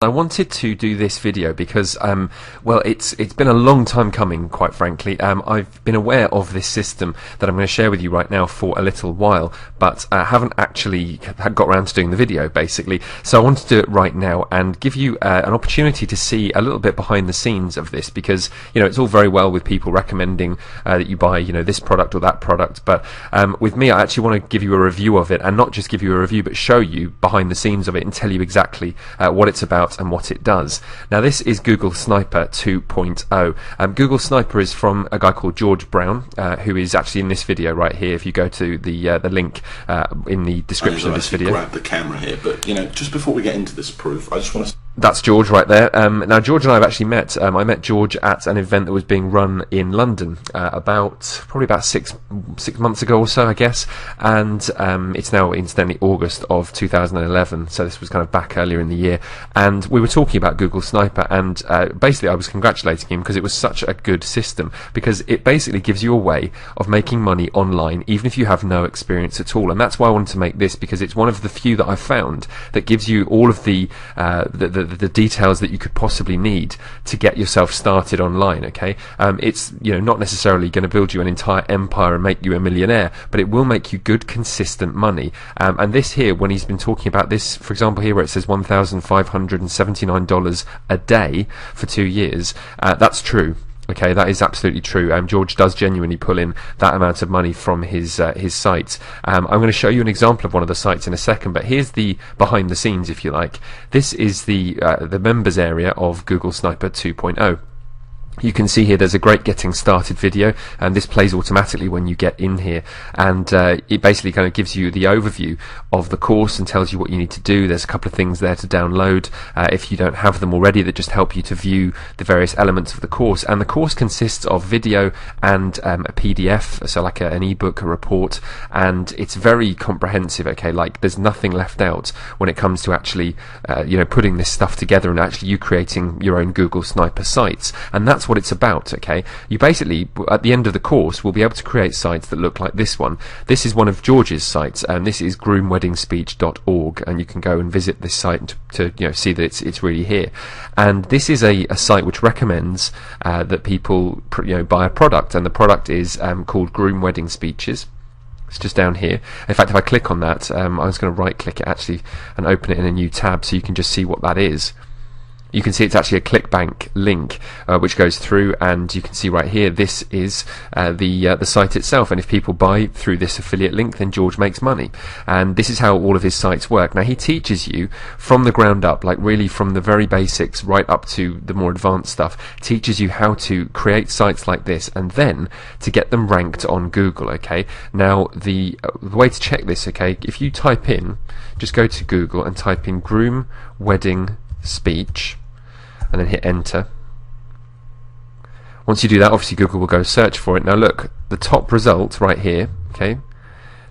I wanted to do this video because, well, it's been a long time coming, quite frankly. I've been aware of this system that I'm going to share with you right now for a little while, but I haven't actually got around to doing the video, basically. So I want to do it right now and give you an opportunity to see a little bit behind the scenes of this, because, you know, it's all very well with people recommending that you buy, you know, this product or that product, but with me, I actually want to give you a review of it, and not just give you a review, but show you behind the scenes of it and tell you exactly what it's about and what it does. Now, this is Google Sniper 2.0. Google Sniper is from a guy called George Brown, who is actually in this video right here. If you go to the link in the description of this video. Grab the camera here, but, you know, just before we get into this proof, I just want to... That's George right there. Now, George and I have actually met. I met George at an event that was being run in London probably about six months ago or so, I guess. And it's now, incidentally, August of 2011. So this was kind of back earlier in the year. And we were talking about Google Sniper. And basically, I was congratulating him because it was such a good system. Because it basically gives you a way of making money online, even if you have no experience at all. And that's why I wanted to make this, because it's one of the few that I've found that gives you all of the details that you could possibly need to get yourself started online. Okay, it's, you know, not necessarily going to build you an entire empire and make you a millionaire, but it will make you good, consistent money. And this here, when he's been talking about this, for example, here where it says $1,579 a day for 2 years, that's true. Okay, that is absolutely true. George does genuinely pull in that amount of money from his sites. I'm going to show you an example of one of the sites in a second, but here's the behind the scenes, if you like. This is the members area of Google Sniper 2.0. You can see here there's a great getting started video, and this plays automatically when you get in here, and it basically kind of gives you the overview of the course and tells you what you need to do. There's a couple of things there to download if you don't have them already, that just help you to view the various elements of the course. And the course consists of video and a PDF, so like an ebook, a report, and it's very comprehensive. Okay, like there's nothing left out when it comes to actually you know, putting this stuff together and actually you creating your own Google Sniper sites. And that's what it's about. Okay, you basically at the end of the course will be able to create sites that look like this one. This is one of George's sites, and this is groomweddingspeech.org, and you can go and visit this site to you know, see that it's really here. And this is a site which recommends that people you know, buy a product, and the product is called Groom Wedding Speeches. It's just down here. In fact, if I click on that, I was going to right click it actually and open it in a new tab so you can just see what that is. You can see it's actually a ClickBank link which goes through, and you can see right here this is the site itself, and if people buy through this affiliate link, then George makes money. And this is how all of his sites work. Now, he teaches you from the ground up, like really from the very basics right up to the more advanced stuff, teaches you how to create sites like this and then to get them ranked on Google. Okay, now the way to check this, okay, if you type in, just go to Google and type in groom wedding speech and then hit enter. Once you do that, obviously Google will go search for it. Now look, the top result right here, okay,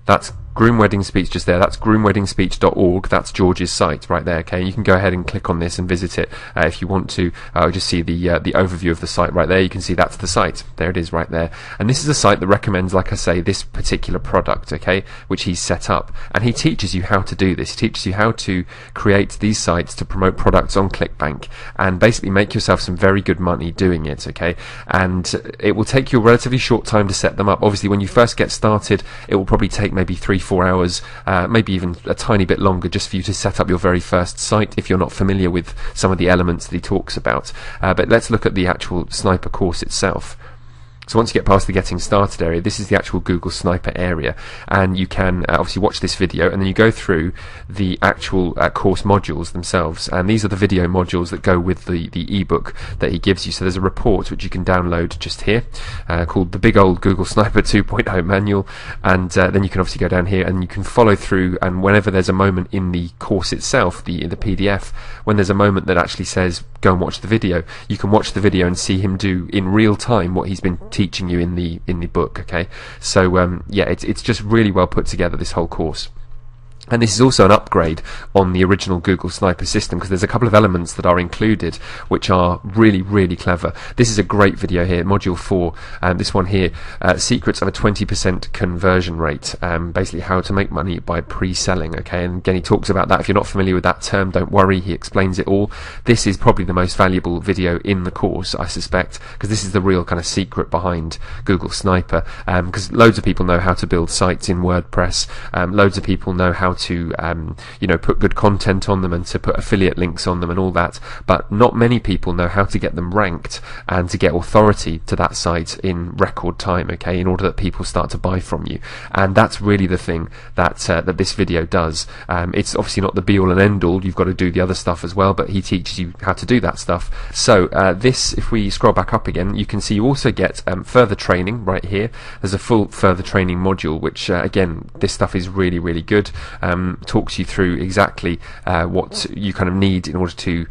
that's Groom Wedding Speech just there. That's groomweddingspeech.org. That's George's site right there. Okay, you can go ahead and click on this and visit it if you want to. Just see the overview of the site right there. You can see that's the site. There it is right there. And this is a site that recommends, like I say, this particular product, okay, which he's set up. And he teaches you how to do this. He teaches you how to create these sites to promote products on ClickBank and basically make yourself some very good money doing it, okay. And it will take you a relatively short time to set them up. Obviously, when you first get started, it will probably take maybe 3-4 hours, maybe even a tiny bit longer, just for you to set up your very first site if you're not familiar with some of the elements that he talks about. But let's look at the actual Sniper course itself. So once you get past the getting started area, this is the actual Google Sniper area, and you can obviously watch this video, and then you go through the actual course modules themselves, and these are the video modules that go with the ebook that he gives you. So there's a report which you can download just here called the big old Google Sniper 2.0 manual, and then you can obviously go down here and you can follow through, and whenever there's a moment in the course itself, the PDF, when there's a moment that actually says go and watch the video, you can watch the video and see him do in real time what he's been teaching you in the book. Okay, so yeah, it's just really well put together, this whole course. And this is also an upgrade on the original Google Sniper system, because there's a couple of elements that are included which are really, really clever. This is a great video here, module 4, this one here, secrets of a 20% conversion rate, basically how to make money by pre-selling. Okay, and again, he talks about that. If you're not familiar with that term, don't worry, he explains it all. This is probably the most valuable video in the course, I suspect, because this is the real kind of secret behind Google Sniper, because loads of people know how to build sites in WordPress, loads of people know how to put good content on them and to put affiliate links on them and all that, but not many people know how to get them ranked and to get authority to that site in record time, okay, in order that people start to buy from you. And that's really the thing that that this video does. It's obviously not the be all and end all, you've got to do the other stuff as well, but he teaches you how to do that stuff. So this, if we scroll back up again, you can see you also get further training right here. There's a full further training module, which again, this stuff is really, really good. Talks you through exactly what you kind of need in order to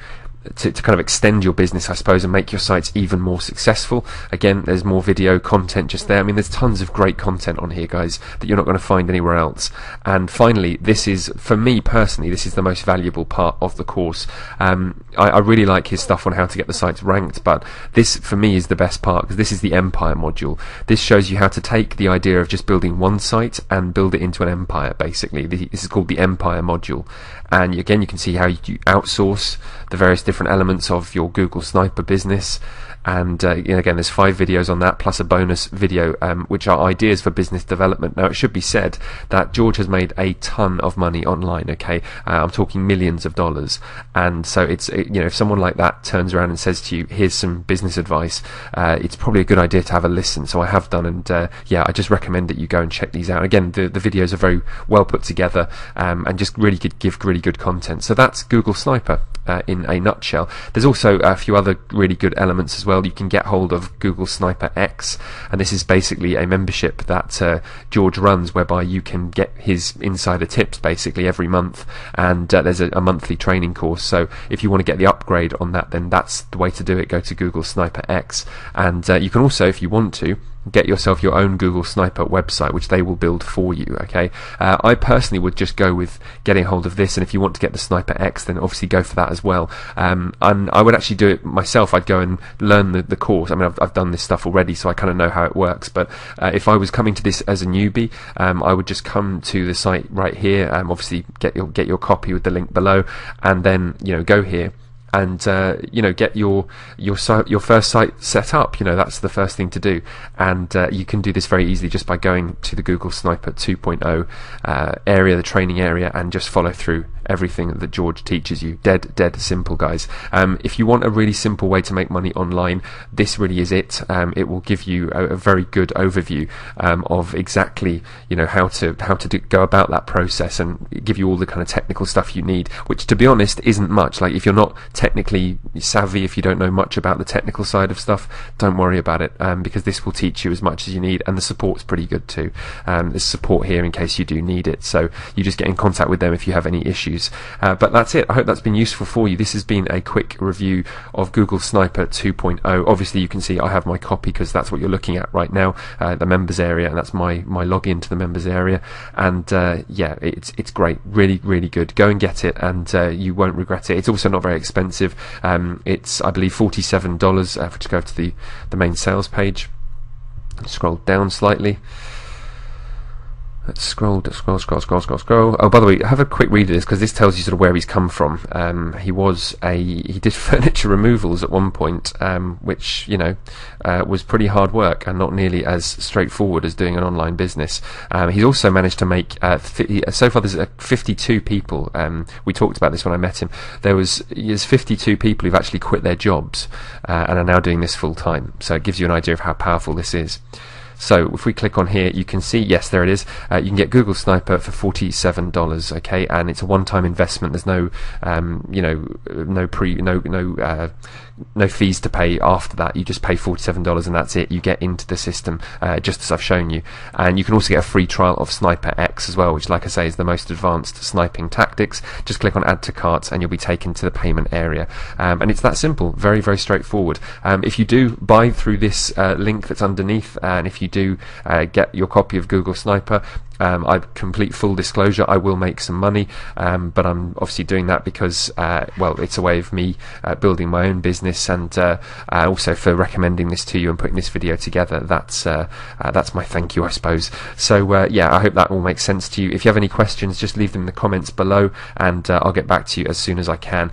kind of extend your business, I suppose, and make your sites even more successful. Again, there's more video content just there. I mean, there's tons of great content on here, guys, that you're not going to find anywhere else. And finally, this is, for me personally, this is the most valuable part of the course. I really like his stuff on how to get the sites ranked, but this, for me, is the best part, because this is the Empire module. This shows you how to take the idea of just building one site and build it into an empire, basically. This is called the Empire module. And again, you can see how you outsource the various different elements of your Google Sniper business. And again, there's 5 videos on that, plus a bonus video, which are ideas for business development. Now, it should be said that George has made a ton of money online, okay? I'm talking millions of dollars. And so it's, if someone like that turns around and says to you, here's some business advice, it's probably a good idea to have a listen. So I have done, and yeah, I just recommend that you go and check these out. Again, the videos are very well put together, and just really give really good content. So that's Google Sniper in a nutshell. There's also a few other really good elements as well. You can get hold of Google Sniper X, and this is basically a membership that George runs, whereby you can get his insider tips basically every month, and there's a monthly training course. So if you want to get the upgrade on that, then that's the way to do it. Go to Google Sniper X, and you can also, if you want to, get yourself your own Google Sniper website, which they will build for you, okay? I personally would just go with getting hold of this, and if you want to get the Sniper X, then obviously go for that as well. And I would actually do it myself. I'd go and learn the course. I mean, I've done this stuff already, so I kind of know how it works, but if I was coming to this as a newbie, I would just come to the site right here, obviously get your copy with the link below, and then go here and get your first site set up. That's the first thing to do, and you can do this very easily just by going to the Google Sniper 2.0 area, the training area, and just follow through everything that George teaches you. Dead simple, guys. If you want a really simple way to make money online, this really is it. It will give you a very good overview of exactly how to go about that process, and give you all the kind of technical stuff you need, which, to be honest, isn't much. Like, if you're not technically savvy, if you don't know much about the technical side of stuff, don't worry about it, because this will teach you as much as you need, and the support's pretty good too. There's support here in case you do need it, so you just get in contact with them if you have any issues. But that's it. I hope that's been useful for you. This has been a quick review of Google Sniper 2.0. Obviously, you can see I have my copy, because that's what you're looking at right now, the members area, and that's my login to the members area. And yeah, it's great, really, really good. Go and get it, and you won't regret it. It's also not very expensive. It's, I believe, $47 to go to the main sales page. Scroll down slightly. Let's scroll. Oh, by the way, have a quick read of this, because this tells you sort of where he's come from. He did furniture removals at one point, which was pretty hard work and not nearly as straightforward as doing an online business. He's also managed to make so far there's 52 people. We talked about this when I met him. There's 52 people who've actually quit their jobs and are now doing this full time. So it gives you an idea of how powerful this is. So if we click on here, you can see, yes, there it is. You can get Google Sniper for $47, okay, and it's a one-time investment. There's no, no fees to pay after that. You just pay $47 and that's it. You get into the system, just as I've shown you. And you can also get a free trial of Sniper X as well, which, like I say, is the most advanced sniping tactics. Just click on Add to Cart and you'll be taken to the payment area. And it's that simple, very, very straightforward. If you do buy through this link that's underneath, and if you do get your copy of Google Sniper, I complete full disclosure, I will make some money, but I'm obviously doing that because well, it's a way of me building my own business, and also for recommending this to you and putting this video together. That's my thank you, I suppose. So yeah, I hope that all makes sense to you. If you have any questions, just leave them in the comments below, and I'll get back to you as soon as I can.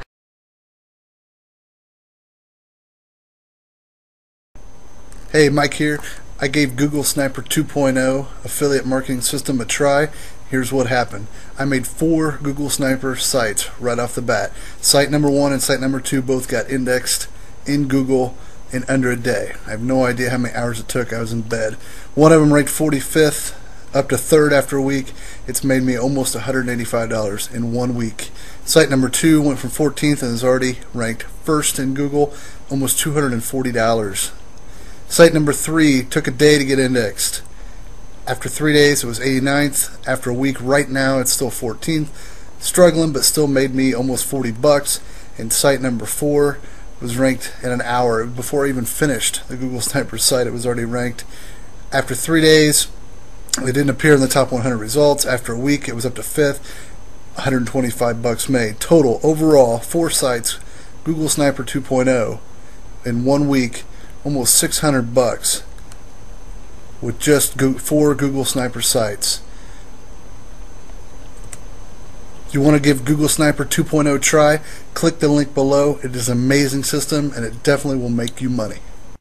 Hey, Mike here. I gave Google Sniper 2.0 affiliate marketing system a try. Here's what happened. I made 4 Google Sniper sites right off the bat. Site number 1 and site number 2 both got indexed in Google in under a day. I have no idea how many hours it took. I was in bed. One of them ranked 45th up to 3rd after a week. It's made me almost $185 in 1 week. Site number 2 went from 14th and is already ranked 1st in Google, almost $240. Site number 3 took a day to get indexed. After 3 days it was 89th. After a week, right now it's still 14th. Struggling, but still made me almost $40. And site number 4 was ranked in an hour. Before I even finished the Google Sniper site, it was already ranked. After 3 days, it didn't appear in the top 100 results. After a week, it was up to 5th. $125 made. Total, overall, 4 sites, Google Sniper 2.0, in 1 week, almost $600 with just 4 Google Sniper sites. If you want to give Google Sniper 2.0 a try, click the link below. It is an amazing system, and it definitely will make you money.